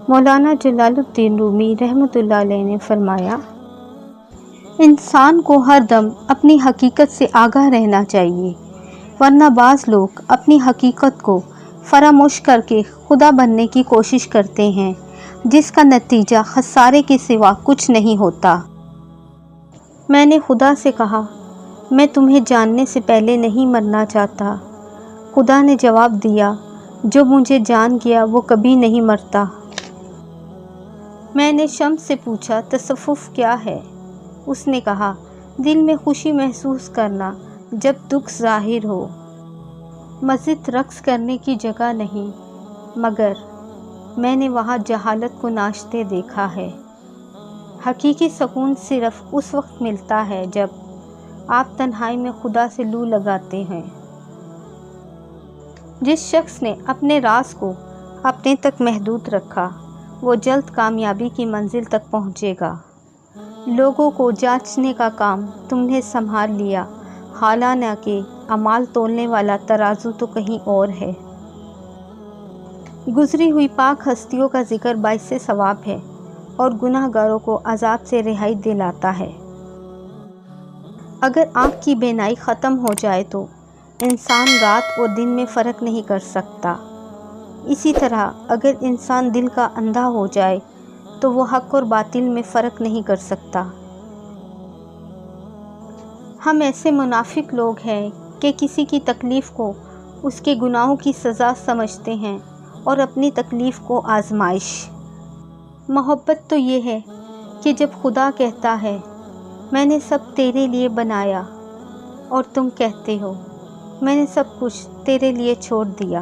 مولانا جلال الدین رومی رحمۃ اللہ علیہ نے فرمایا، انسان کو ہر دم اپنی حقیقت سے آگاہ رہنا چاہیے، ورنہ بعض لوگ اپنی حقیقت کو فراموش کر کے خدا بننے کی کوشش کرتے ہیں، جس کا نتیجہ خسارے کے سوا کچھ نہیں ہوتا۔ میں نے خدا سے کہا، میں تمہیں جاننے سے پہلے نہیں مرنا چاہتا۔ خدا نے جواب دیا، جو مجھے جان گیا وہ کبھی نہیں مرتا۔ میں نے شمس سے پوچھا، تصوف کیا ہے؟ اس نے کہا، دل میں خوشی محسوس کرنا جب دکھ ظاہر ہو۔ مسجد رقص کرنے کی جگہ نہیں، مگر میں نے وہاں جہالت کو ناچتے دیکھا ہے۔ حقیقی سکون صرف اس وقت ملتا ہے جب آپ تنہائی میں خدا سے لو لگاتے ہیں۔ جس شخص نے اپنے راز کو اپنے تک محدود رکھا، وہ جلد کامیابی کی منزل تک پہنچے گا۔ لوگوں کو جانچنے کا کام تم نے سنبھال لیا، حالانہ کہ اعمال تولنے والا ترازو تو کہیں اور ہے۔ گزری ہوئی پاک ہستیوں کا ذکر باعث ثواب ہے اور گناہ گاروں کو عذاب سے رہائی دلاتا ہے۔ اگر آنکھ کی بینائی ختم ہو جائے تو انسان رات اور دن میں فرق نہیں کر سکتا۔ اسی طرح اگر انسان دل کا اندھا ہو جائے تو وہ حق اور باطل میں فرق نہیں کر سکتا۔ ہم ایسے منافق لوگ ہیں کہ کسی کی تکلیف کو اس کے گناہوں کی سزا سمجھتے ہیں اور اپنی تکلیف کو آزمائش۔ محبت تو یہ ہے کہ جب خدا کہتا ہے، میں نے سب تیرے لیے بنایا، اور تم کہتے ہو، میں نے سب کچھ تیرے لیے چھوڑ دیا۔